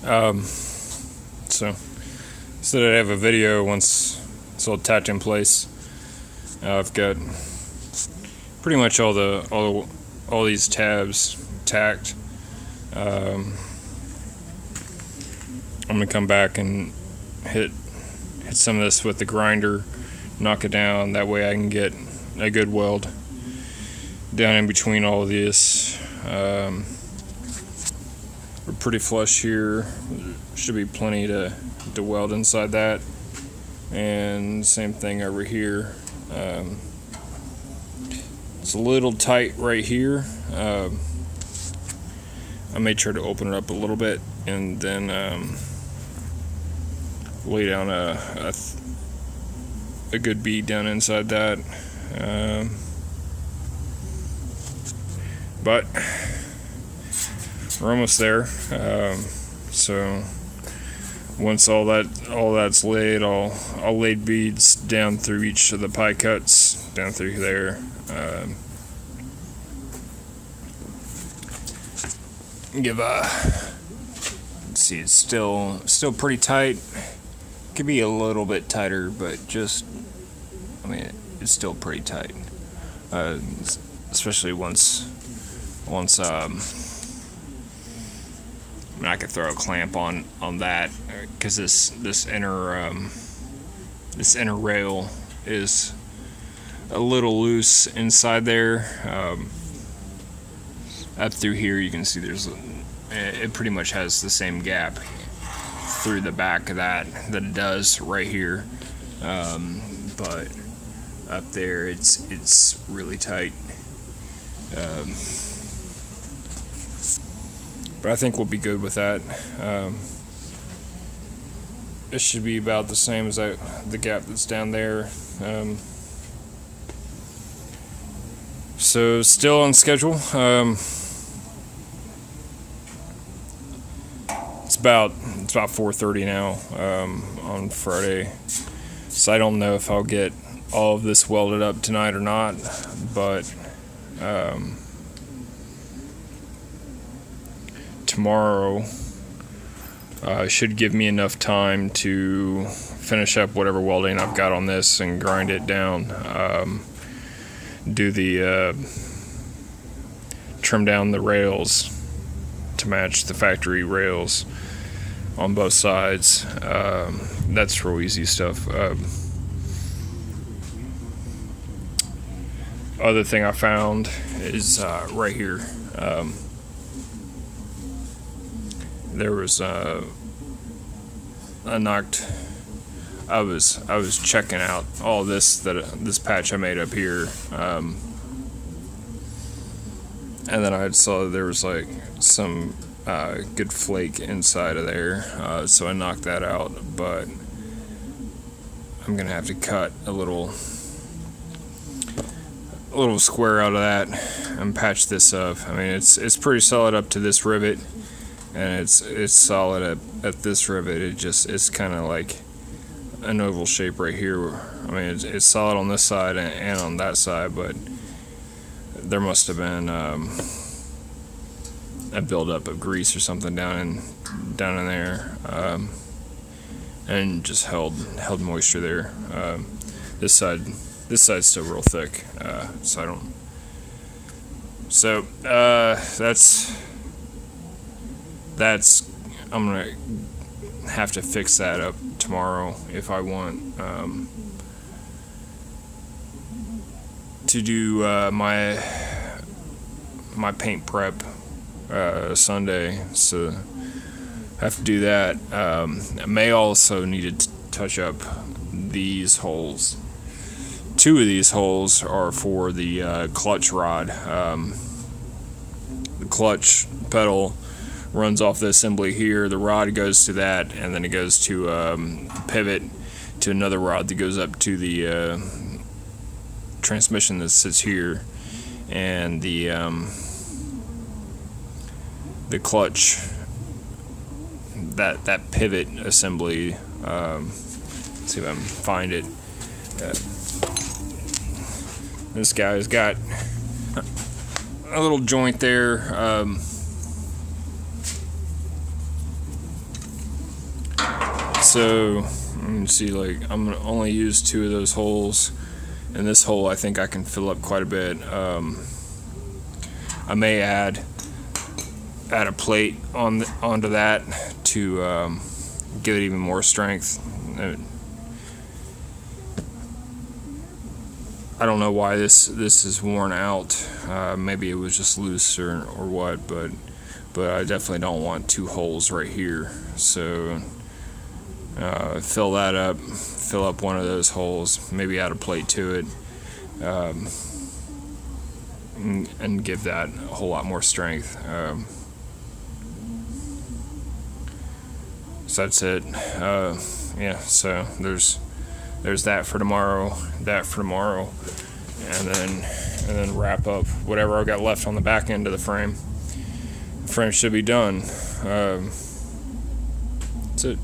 So that I have a video once it's all tacked in place. I've got pretty much all these tabs tacked. I'm gonna come back and hit some of this with the grinder, knock it down. That way I can get a good weld down in between all of this. We're pretty flush here. Should be plenty to weld inside that. And same thing over here. It's a little tight right here. I may try to open it up a little bit and then lay down a good bead down inside that. But we're almost there. So once all that's laid, I'll lay beads down through each of the pie cuts down through there. Let's see, it's still pretty tight. Could be a little bit tighter, but it's still pretty tight. Especially once I could throw a clamp on that, because this inner rail is a little loose inside there. Up through here you can see it pretty much has the same gap through the back of that it does right here, but up there it's really tight. But I think we'll be good with that. This should be about the same as the gap that's down there. So still on schedule. It's about 4:30 now on Friday, so I don't know if I'll get all of this welded up tonight or not, but tomorrow should give me enough time to finish up whatever welding I've got on this and grind it down. Do the trim down the rails to match the factory rails on both sides. That's real easy stuff. Other thing I found is right here. There was I was checking out all this patch I made up here, and then I saw there was like some good flake inside of there, so I knocked that out. But I'm gonna have to cut a little square out of that and patch this up. I mean, it's pretty solid up to this rivet, and it's solid at this rivet. It's kind of like an oval shape right here. I mean, it's solid on this side and on that side, but there must have been a buildup of grease or something down in there, and just held moisture there. This side's still real thick, so I don't. So that's I'm gonna have to fix that up tomorrow if I want to do my paint prep Sunday. So I have to do that. I may also need to touch up these holes. Two of these holes are for the clutch rod. The clutch pedal runs off the assembly here. The rod goes to that, and then it goes to pivot to another rod that goes up to the transmission that sits here, and the clutch, that pivot assembly. Let's see if I can find it. This guy's got a little joint there. So you can see, like, I'm gonna only use 2 of those holes, and this hole I think I can fill up quite a bit. I may add a plate onto that to give it even more strength. I don't know why this is worn out. Maybe it was just loose or what, but I definitely don't want 2 holes right here. So fill that up, fill up one of those holes, maybe add a plate to it, and give that a whole lot more strength. So that's it. Yeah, so there's that for tomorrow, and then wrap up whatever I got left on the back end of the frame. The frame should be done. That's it.